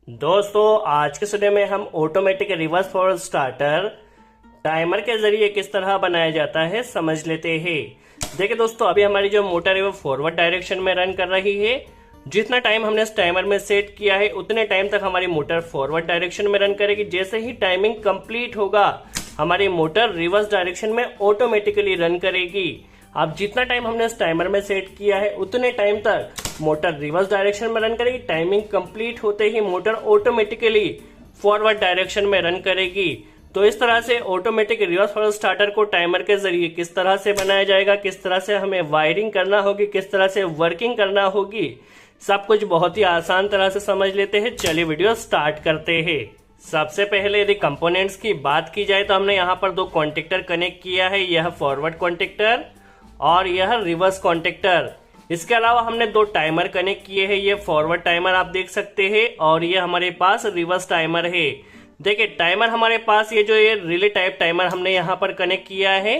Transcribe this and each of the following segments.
दोस्तों आज के वीडियो में हम automatic reverse forward starter timer के जरिए किस तरह बनाया जाता है समझ लेते हैं। देखिए दोस्तों, अभी हमारी जो मोटर है वो फॉरवर्ड डायरेक्शन में रन कर रही है। जितना टाइम हमने इस टाइमर में सेट किया है उतने टाइम तक हमारी मोटर फॉरवर्ड डायरेक्शन में रन करेगी। जैसे ही टाइमिंग कंप्लीट होगा हमारी मोटर रिवर्स डायरेक्शन में ऑटोमेटिकली रन करेगी। अब जितना टाइम हमने इस टाइमर में सेट किया है उतने टाइम तक मोटर रिवर्स डायरेक्शन में रन करेगी। टाइमिंग कंप्लीट होते ही मोटर ऑटोमेटिकली फॉरवर्ड डायरेक्शन में रन करेगी। तो इस तरह से ऑटोमेटिक रिवर्स फॉरवर्ड स्टार्टर को टाइमर के जरिए किस तरह से बनाया जाएगा, किस तरह से हमें वायरिंग करना होगी, किस तरह से वर्किंग करना होगी, सब कुछ बहुत ही आसान तरह से समझ लेते हैं। चलिए वीडियो स्टार्ट करते हैं। सबसे पहले यदि कंपोनेंट्स की बात की जाए तो हमने यहाँ पर दो कॉन्टेक्टर कनेक्ट किया है, यह फॉरवर्ड कॉन्टेक्टर और यह रिवर्स कॉन्टेक्टर। इसके अलावा हमने दो टाइमर कनेक्ट किए हैं, ये फॉरवर्ड टाइमर आप देख सकते हैं और ये हमारे पास रिवर्स टाइमर है। देखिए टाइमर हमारे पास ये रिले टाइप टाइमर हमने यहाँ पर कनेक्ट किया है।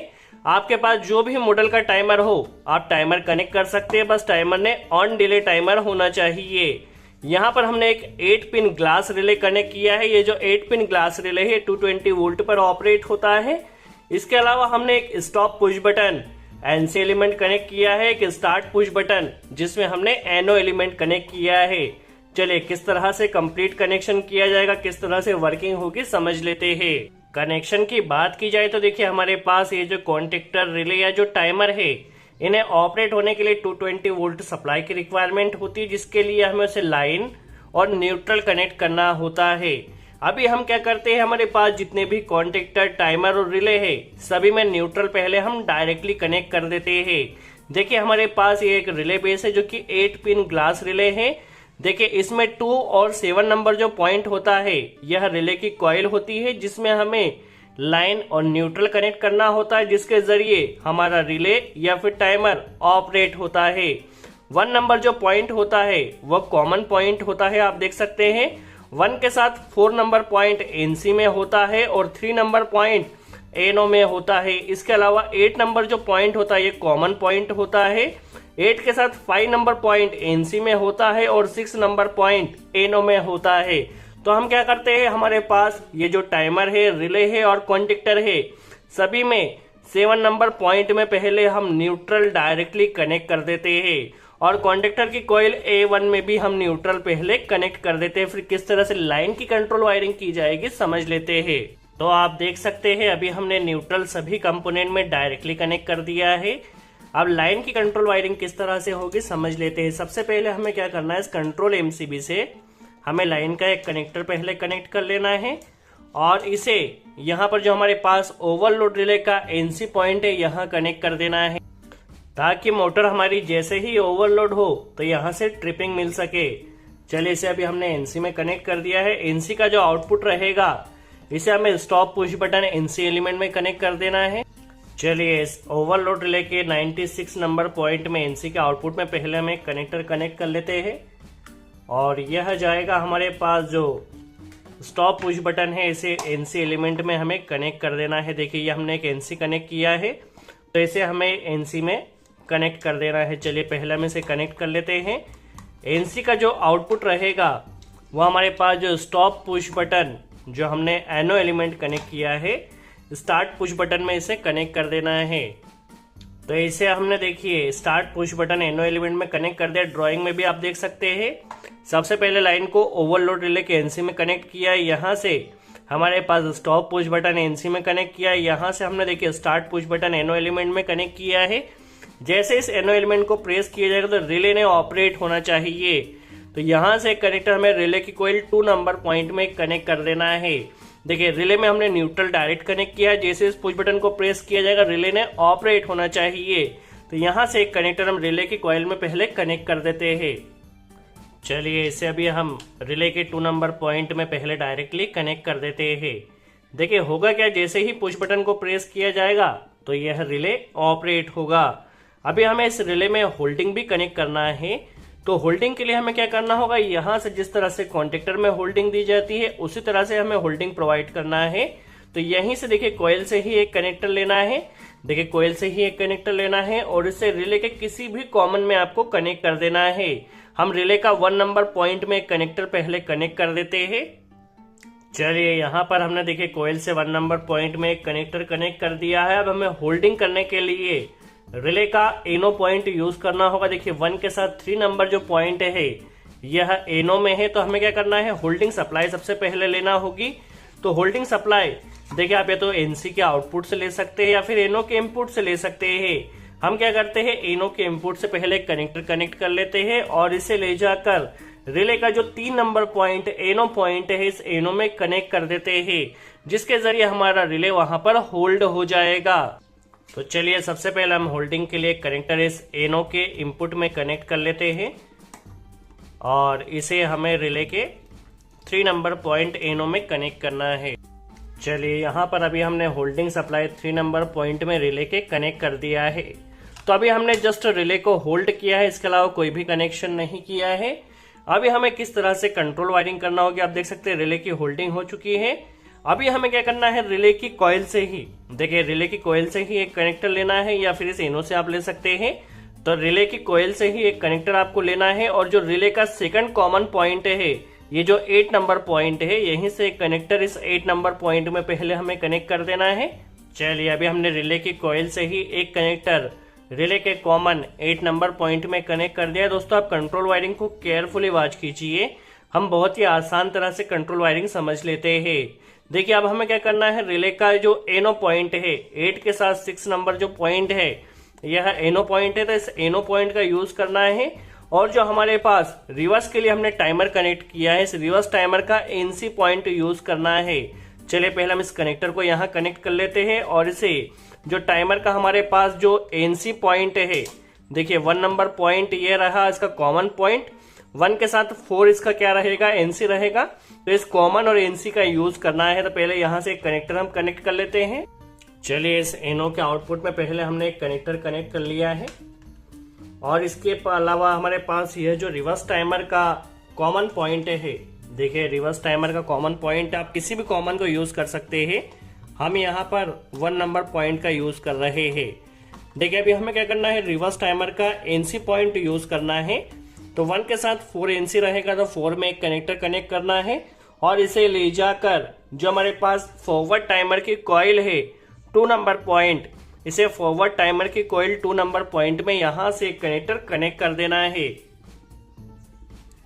आपके पास जो भी मॉडल का टाइमर हो आप टाइमर कनेक्ट कर सकते हैं, बस टाइमर ने ऑन डिले टाइमर होना चाहिए। यहाँ पर हमने एक 8 पिन ग्लास रिले कनेक्ट किया है। ये जो 8 पिन ग्लास रिले है 220 वोल्ट पर ऑपरेट होता है। इसके अलावा हमने एक stop push button NC element connect किया है, एक स्टार्ट पुश बटन जिसमें हमने एनओ एलिमेंट कनेक्ट किया है। चलिए किस तरह से कंप्लीट कनेक्शन किया जाएगा, किस तरह से वर्किंग होगी समझ लेते हैं। कनेक्शन की बात की जाए तो देखिए हमारे पास ये जो कॉन्टेक्टर रिले या जो टाइमर है इन्हें ऑपरेट होने के लिए 220 वोल्ट सप्लाई की रिक्वायरमेंट होती है, जिसके लिए हमें उसे लाइन और न्यूट्रल कनेक्ट करना होता है। अभी हम क्या करते हैं, हमारे पास जितने भी कॉन्टेक्टर टाइमर और रिले है सभी में न्यूट्रल पहले हम डायरेक्टली कनेक्ट कर देते हैं। देखिए हमारे पास ये एक रिले बेस है जो कि 8 पिन ग्लास रिले है। देखिए इसमें 2 और 7 नंबर जो पॉइंट होता है यह रिले की कॉइल होती है, जिसमें हमें लाइन और न्यूट्रल कनेक्ट करना होता है, जिसके जरिए हमारा रिले या फिर टाइमर ऑपरेट होता है। 1 नंबर जो पॉइंट होता है वह कॉमन पॉइंट होता है, आप देख सकते हैं। 1 के साथ 4 नंबर पॉइंट एनसी में होता है और 3 नंबर पॉइंट एनओ में होता है। इसके अलावा 8 नंबर जो पॉइंट होता है ये कॉमन पॉइंट होता है। 8 के साथ 5 नंबर पॉइंट एनसी में होता है और 6 नंबर पॉइंट एनओ में होता है। तो हम क्या करते हैं, हमारे पास ये जो टाइमर है, रिले है और कॉन्टेक्टर है सभी में 7 नंबर पॉइंट में पहले हम न्यूट्रल डायरेक्टली कनेक्ट कर देते हैं और कॉन्टेक्टर की कॉइल A1 में भी हम न्यूट्रल पहले कनेक्ट कर देते हैं। फिर किस तरह से लाइन की कंट्रोल वायरिंग की जाएगी समझ लेते हैं। तो आप देख सकते हैं अभी हमने न्यूट्रल सभी कंपोनेंट में डायरेक्टली कनेक्ट कर दिया है। अब लाइन की कंट्रोल वायरिंग किस तरह से होगी समझ लेते हैं। सबसे पहले हमें क्या करना है, इस कंट्रोल MCB से हमें लाइन का एक कनेक्टर पहले कनेक्ट कर लेना है और इसे यहाँ पर जो हमारे पास ओवरलोड रिले का NC पॉइंट है यहाँ कनेक्ट कर देना है, ताकि मोटर हमारी जैसे ही ओवरलोड हो तो यहाँ से ट्रिपिंग मिल सके। चलिए इसे अभी हमने एनसी में कनेक्ट कर दिया है। एनसी का जो आउटपुट रहेगा इसे हमें stop push button NC element में कनेक्ट कर देना है। चलिए इस ओवरलोड रिले के 96 नंबर पॉइंट में एनसी के आउटपुट में पहले हम एक कनेक्टर कनेक्ट कर लेते हैं और यह जाएगा हमारे पास जो स्टॉप पुश बटन है, इसे एनसी एलिमेंट में हमें कनेक्ट कर देना है। देखिए ये हमने एक एनसी कनेक्ट किया है तो इसे हमें एनसी में कनेक्ट कर देना है। चलिए पहले हम इसे कनेक्ट कर लेते हैं। एनसी का जो आउटपुट रहेगा वो हमारे पास जो स्टॉप पुश बटन जो हमने एनओ एलिमेंट कनेक्ट किया है स्टार्ट पुश बटन में इसे कनेक्ट कर देना है। तो इसे हमने देखिए start push button NO element में कनेक्ट कर दिया। ड्राइंग में भी आप देख सकते हैं। सबसे पहले लाइन को ओवरलोड रिले के एनसी में कनेक्ट किया, यहाँ से हमारे पास स्टॉप पुश बटन एनसी में कनेक्ट किया, यहाँ से हमने देखिए start push button NO element में कनेक्ट किया है। जैसे इस एनओ एलिमेंट को प्रेस किया जाएगा तो रिले ने ऑपरेट होना चाहिए। तो यहाँ से कनेक्टर हमें रिले की कोइल 2 नंबर पॉइंट में कनेक्ट कर देना है। देखिए रिले में हमने न्यूट्रल डायरेक्ट कनेक्ट किया है, जैसे इस पुश बटन को प्रेस किया जाएगा रिले ने ऑपरेट होना चाहिए। तो यहाँ से एक कनेक्टर हम रिले की कॉइल में पहले कनेक्ट कर देते हैं। चलिए इसे अभी हम रिले के 2 नंबर पॉइंट में पहले डायरेक्टली कनेक्ट कर देते हैं। देखिए होगा क्या, जैसे ही पुश बटन को प्रेस किया जाएगा तो यह रिले ऑपरेट होगा। अभी हमें इस रिले में होल्डिंग भी कनेक्ट करना है। तो होल्डिंग के लिए हमें क्या करना होगा, यहाँ से जिस तरह से कॉन्टेक्टर में होल्डिंग दी जाती है उसी तरह से हमें होल्डिंग प्रोवाइड करना है। तो यहीं से देखिए कॉइल से ही एक कनेक्टर लेना है। देखिए कॉइल से ही एक कनेक्टर लेना है और इसे रिले के किसी भी कॉमन में आपको कनेक्ट कर देना है। हम रिले का 1 नंबर पॉइंट में कनेक्टर पहले कनेक्ट कर देते हैं। चलिए यहाँ पर हमने देखिए कोयल से 1 नंबर पॉइंट में एक कनेक्टर कनेक्ट कर दिया है। अब हमें होल्डिंग करने के लिए रिले का एनो पॉइंट यूज करना होगा। देखिए 1 के साथ 3 नंबर जो पॉइंट है यह एनो में है, तो हमें क्या करना है, होल्डिंग सप्लाई सबसे पहले लेना होगी। तो होल्डिंग सप्लाई देखिए आप या तो एनसी के आउटपुट से ले सकते हैं या फिर एनो के इनपुट से ले सकते हैं। हम क्या करते हैं, एनो के इनपुट से पहले कनेक्टर कनेक्ट कर लेते हैं और इसे ले जाकर रिले का जो 3 नंबर पॉइंट एनो पॉइंट है इस एनो में कनेक्ट कर देते हैं, जिसके जरिए हमारा रिले वहां पर होल्ड हो जाएगा। तो चलिए सबसे पहले हम होल्डिंग के लिए कनेक्टर इस एनो के इनपुट में कनेक्ट कर लेते हैं और इसे हमें रिले के 3 नंबर पॉइंट एनो में कनेक्ट करना है। चलिए यहाँ पर अभी हमने होल्डिंग सप्लाई 3 नंबर पॉइंट में रिले के कनेक्ट कर दिया है। तो अभी हमने जस्ट रिले को होल्ड किया है, इसके अलावा कोई भी कनेक्शन नहीं किया है। अभी हमें किस तरह से कंट्रोल वायरिंग करना होगी, आप देख सकते हैं रिले की होल्डिंग हो चुकी है। अभी हमें क्या करना है, रिले की कॉइल से ही, देखिए रिले की कॉइल से ही एक कनेक्टर लेना है या फिर इस एनो से आप ले सकते हैं। तो रिले की कॉइल से ही एक कनेक्टर आपको लेना है और जो रिले का सेकंड कॉमन पॉइंट है, ये जो 8 नंबर पॉइंट है, यहीं से एक कनेक्टर इस 8 नंबर पॉइंट में पहले हमें कनेक्ट कर देना है। चलिए अभी हमने रिले की कॉइल से ही एक कनेक्टर रिले के कॉमन 8 नंबर पॉइंट में कनेक्ट कर दिया। दोस्तों आप कंट्रोल वायरिंग को केयरफुली वॉच कीजिए, हम बहुत ही आसान तरह से कंट्रोल वायरिंग समझ लेते हैं। देखिए अब हमें क्या करना है, रिले का जो एनो पॉइंट है 8 के साथ 6 नंबर जो पॉइंट है यह एनो पॉइंट है, तो इस एनो पॉइंट का यूज करना है। और जो हमारे पास रिवर्स के लिए हमने टाइमर कनेक्ट किया है, इस रिवर्स टाइमर का एनसी पॉइंट यूज करना है। चलिए पहले हम इस कनेक्टर को यहाँ कनेक्ट कर लेते हैं और इसे जो टाइमर का हमारे पास जो एनसी पॉइंट है, देखिए 1 नंबर पॉइंट ये रहा इसका कॉमन पॉइंट, 1 के साथ 4 इसका क्या रहेगा, एनसी रहेगा। तो इस कॉमन और एनसी का यूज करना है। तो पहले यहाँ से एक कनेक्टर हम कनेक्ट कर लेते हैं। चलिए इस एनो के आउटपुट में पहले हमने एक कनेक्टर कनेक्ट कर लिया है और इसके अलावा हमारे पास यह जो रिवर्स टाइमर का कॉमन पॉइंट है, देखिए रिवर्स टाइमर का कॉमन पॉइंट आप किसी भी कॉमन को यूज कर सकते हैं। हम यहाँ पर 1 नंबर पॉइंट का यूज कर रहे हैं। देखिए अभी हमें क्या करना है, रिवर्स टाइमर का एनसी पॉइंट यूज करना है। तो 1 के साथ 4 एनसी रहेगा, तो 4 में एक कनेक्टर कनेक्ट करना है और इसे ले जाकर जो हमारे पास फॉरवर्ड टाइमर की कॉइल है 2 नंबर पॉइंट, इसे फॉरवर्ड टाइमर की कॉइल 2 नंबर पॉइंट में यहां से एक कनेक्टर कनेक्ट कर देना है।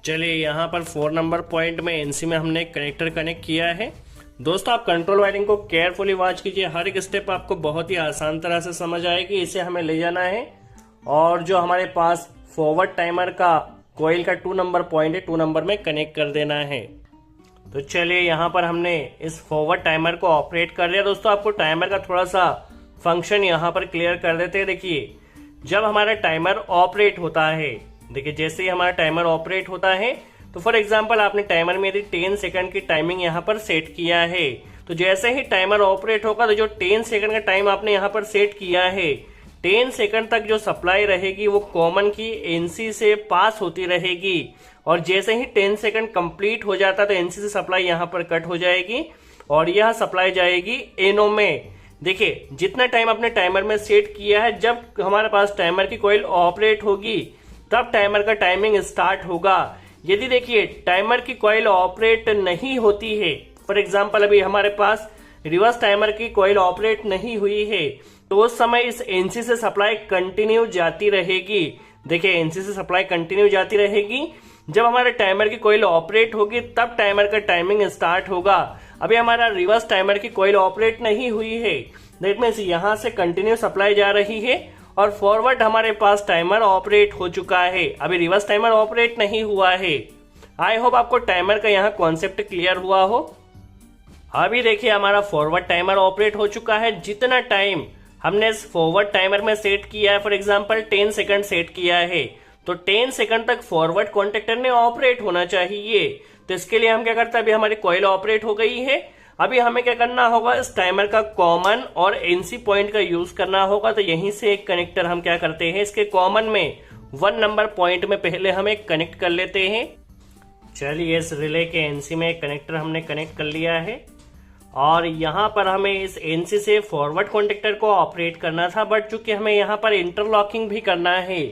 चलिए यहाँ पर 4 नंबर पॉइंट में एनसी में हमने एक कनेक्टर कनेक्ट किया है। दोस्तों आप कंट्रोल वायरिंग को केयरफुली वॉच कीजिए, हर एक स्टेप आपको बहुत ही आसान तरह से समझ आएगी। इसे हमें ले जाना है और जो हमारे पास फॉरवर्ड टाइमर का कॉइल का 2 नंबर पॉइंट है 2 नंबर में कनेक्ट कर देना है। तो चलिए यहाँ पर हमने इस फॉरवर्ड टाइमर को ऑपरेट कर लिया। दोस्तों आपको टाइमर का थोड़ा सा फंक्शन यहाँ पर क्लियर कर देते हैं। देखिए जब हमारा टाइमर ऑपरेट होता है, देखिए जैसे ही हमारा टाइमर ऑपरेट होता है, तो फॉर एग्जांपल आपने टाइमर में यदि 10 सेकंड की टाइमिंग यहाँ पर सेट किया है, तो जैसे ही टाइमर ऑपरेट होगा तो जो 10 सेकंड का टाइम आपने यहाँ पर सेट किया है, 10 सेकंड तक जो सप्लाई रहेगी वो कॉमन की एनसी से पास होती रहेगी और जैसे ही 10 सेकंड कंप्लीट हो जाता तो एनसी से सप्लाई यहाँ पर कट हो जाएगी और यह सप्लाई जाएगी एनो में। देखिए जितना टाइम आपने टाइमर में सेट किया है, जब हमारे पास टाइमर की कॉइल ऑपरेट होगी तब टाइमर का टाइमिंग स्टार्ट होगा। यदि देखिए टाइमर की कॉइल ऑपरेट नहीं होती है, फॉर एग्जांपल अभी हमारे पास रिवर्स टाइमर की कॉइल ऑपरेट नहीं हुई है, तो उस समय इस एनसी से सप्लाई कंटिन्यू जाती रहेगी। देखिए एनसी से सप्लाई कंटिन्यू जाती रहेगी, जब हमारे टाइमर की कॉइल ऑपरेट होगी तब टाइमर का टाइमिंग स्टार्ट होगा। अभी हमारा रिवर्स टाइमर की कॉइल ऑपरेट नहीं हुई है, दैट मींस यहां से कंटिन्यू सप्लाई जा रही है और फॉरवर्ड हमारे पास टाइमर ऑपरेट हो चुका है, अभी रिवर्स टाइमर ऑपरेट नहीं हुआ है। आई होप आपको टाइमर का यहाँ कॉन्सेप्ट क्लियर हुआ हो। अभी देखिए हमारा फॉरवर्ड टाइमर ऑपरेट हो चुका है। जितना टाइम हमने इस फॉरवर्ड टाइमर में सेट किया है, फॉर एग्जांपल 10 सेकंड सेट किया है, तो 10 सेकंड तक फॉरवर्ड कॉन्टेक्टर ने ऑपरेट होना चाहिए। तो इसके लिए हम क्या करते हैं, अभी हमारी कॉइल ऑपरेट हो गई है, अभी हमें क्या करना होगा, इस टाइमर का कॉमन और एनसी पॉइंट का यूज करना होगा। तो यहीं से एक कनेक्टर हम क्या करते हैं, इसके कॉमन में 1 नंबर पॉइंट में पहले हम एक कनेक्ट कर लेते हैं। चलिए इस रिले के एनसी में एक कनेक्टर हमने कनेक्ट कर लिया है और यहाँ पर हमें इस एनसी से फॉरवर्ड कॉन्टेक्टर को ऑपरेट करना था, बट चूंकि हमें यहाँ पर इंटरलॉकिंग भी करना है,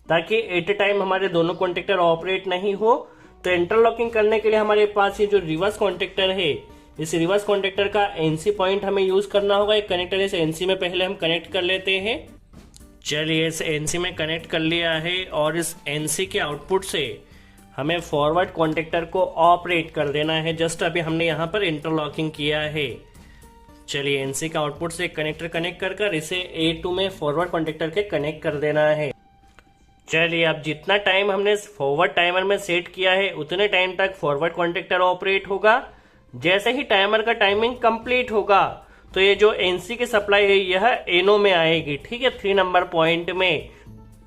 ताकि एट ए टाइम हमारे दोनों कॉन्टेक्टर ऑपरेट नहीं हो। तो इंटरलॉकिंग करने के लिए हमारे पास ये जो रिवर्स कॉन्टेक्टर है, इस रिवर्स कॉन्टेक्टर का एनसी पॉइंट हमें यूज करना होगा। एक कनेक्टर इस एनसी में पहले हम कनेक्ट कर लेते हैं। चलिए इस एनसी में कनेक्ट कर लिया है और इस एनसी के आउटपुट से हमें फॉरवर्ड कॉन्टेक्टर को ऑपरेट कर देना है। जस्ट अभी हमने यहाँ पर इंटरलॉकिंग किया है। चलिए एनसी का आउटपुट से कनेक्टर कनेक्ट कर इसे A2 में फॉरवर्ड कॉन्टेक्टर के कनेक्ट कर देना है। चलिए अब जितना टाइम हमने फॉरवर्ड टाइमर में सेट किया है उतने टाइम तक फॉरवर्ड कॉन्टेक्टर ऑपरेट होगा। जैसे ही टाइमर का टाइमिंग कंप्लीट होगा तो ये जो एनसी की सप्लाई है यह एनो में आएगी, ठीक है, 3 नंबर पॉइंट में।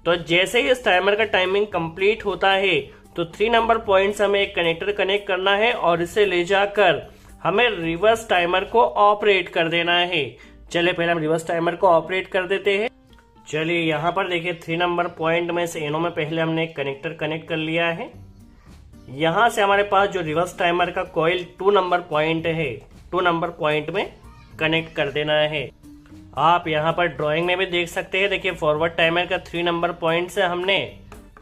तो जैसे ही इस टाइमर का टाइमिंग कंप्लीट होता है तो 3 नंबर पॉइंट से हमें एक कनेक्टर कनेक्ट करना है और इसे ले जाकर हमें रिवर्स टाइमर को ऑपरेट कर देना है। चलिए पहले हम रिवर्स टाइमर को ऑपरेट कर देते हैं। चलिए यहाँ पर देखिए 3 नंबर पॉइंट में से एनो में पहले हमने एक कनेक्टर कनेक्ट कर लिया है। यहाँ से हमारे पास जो रिवर्स टाइमर का कॉइल 2 नंबर पॉइंट है, 2 नंबर पॉइंट में कनेक्ट कर देना है। आप यहाँ पर ड्राइंग में भी देख सकते हैं। देखिए फॉरवर्ड टाइमर का 3 नंबर पॉइंट से हमने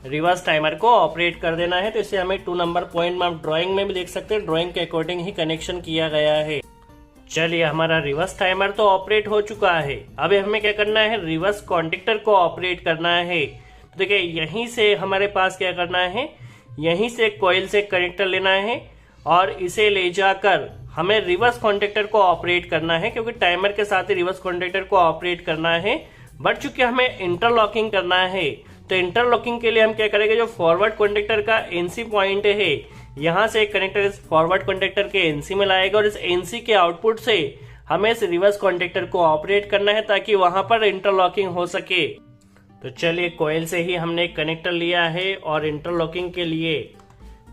रिवर्स टाइमर को ऑपरेट कर देना है। तो इसे हमें 2 नंबर पॉइंट में आप ड्राइंग में भी देख सकते हैं, ड्राइंग के अकॉर्डिंग ही कनेक्शन किया गया है। चलिए हमारा रिवर्स टाइमर तो ऑपरेट हो चुका है। अब हमें क्या करना है, रिवर्स कॉन्टेक्टर को ऑपरेट करना है। तो देखिए यहीं से हमारे पास क्या करना है, यहीं से कॉइल से कनेक्टर लेना है और इसे ले जाकर हमें रिवर्स कॉन्टेक्टर को ऑपरेट करना है, क्योंकि टाइमर के साथ ही रिवर्स कॉन्टेक्टर को ऑपरेट करना है। बट चूंकि हमें इंटरलॉकिंग करना है तो इंटरलॉकिंग के लिए हम क्या करेंगे, जो फॉरवर्ड कॉन्टेक्टर का एनसी पॉइंट है यहाँ से एक कनेक्टर इस फॉरवर्ड कॉन्टेक्टर के एनसी में लाएगा और इस एनसी के आउटपुट से हमें इस रिवर्स कॉन्टेक्टर को ऑपरेट करना है ताकि वहां पर इंटरलॉकिंग हो सके। तो चलिए कॉइल से ही हमने एक कनेक्टर लिया है और इंटरलॉकिंग के लिए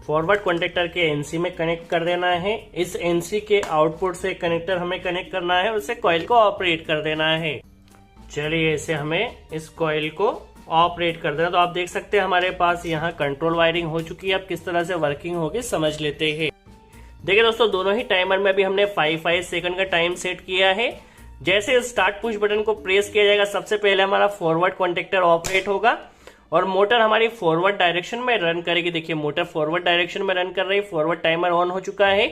फॉरवर्ड कॉन्टेक्टर के एनसी में कनेक्ट कर देना है। इस एनसी के आउटपुट से कनेक्टर हमें कनेक्ट करना है और उसे कॉइल को ऑपरेट कर देना है। चलिए इसे हमें इस कॉइल को ऑपरेट कर देना। तो आप देख सकते हैं हमारे पास यहाँ कंट्रोल वायरिंग हो चुकी है। अब किस तरह से वर्किंग होगी समझ लेते हैं। देखिए दोस्तों दोनों ही टाइमर में भी हमने 5 सेकंड का टाइम सेट किया है। जैसे स्टार्ट पुश बटन को प्रेस किया जाएगा सबसे पहले हमारा फॉरवर्ड कॉन्टेक्टर ऑपरेट होगा और मोटर हमारी फॉरवर्ड डायरेक्शन में रन करेगी। देखिए मोटर फॉरवर्ड डायरेक्शन में रन कर रही है, फॉरवर्ड टाइमर ऑन हो चुका है।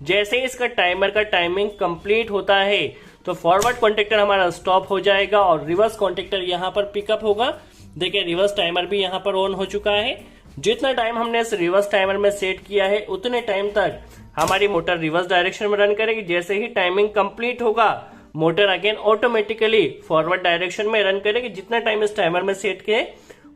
जैसे ही इसका टाइमर का टाइमिंग कंप्लीट होता है तो फॉरवर्ड कॉन्टेक्टर हमारा स्टॉप हो जाएगा और रिवर्स कॉन्टेक्टर यहाँ पर पिकअप होगा। देखिए रिवर्स टाइमर भी यहाँ पर ऑन हो चुका है। जितना टाइम हमने इस रिवर्स टाइमर में सेट किया है उतने टाइम तक हमारी मोटर रिवर्स डायरेक्शन में रन करेगी। जैसे ही टाइमिंग कंप्लीट होगा motor again automatically forward direction में रन करेगी। जितना टाइम इस टाइमर में सेट किए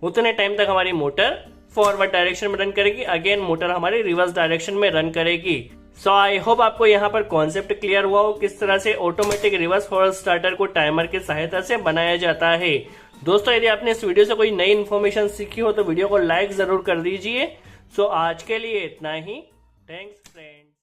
उतने टाइम तक हमारी मोटर फॉरवर्ड डायरेक्शन में रन करेगी। अगेन मोटर हमारी रिवर्स डायरेक्शन में रन करेगी। सो आई होप आपको यहाँ पर कॉन्सेप्ट क्लियर हुआ हो किस तरह से ऑटोमेटिक रिवर्स फॉरवर्ड स्टार्टर को टाइमर की सहायता से बनाया जाता है। दोस्तों यदि आपने इस वीडियो से कोई नई इन्फॉर्मेशन सीखी हो तो वीडियो को लाइक जरूर कर दीजिए। सो आज के लिए इतना ही। Thanks friend.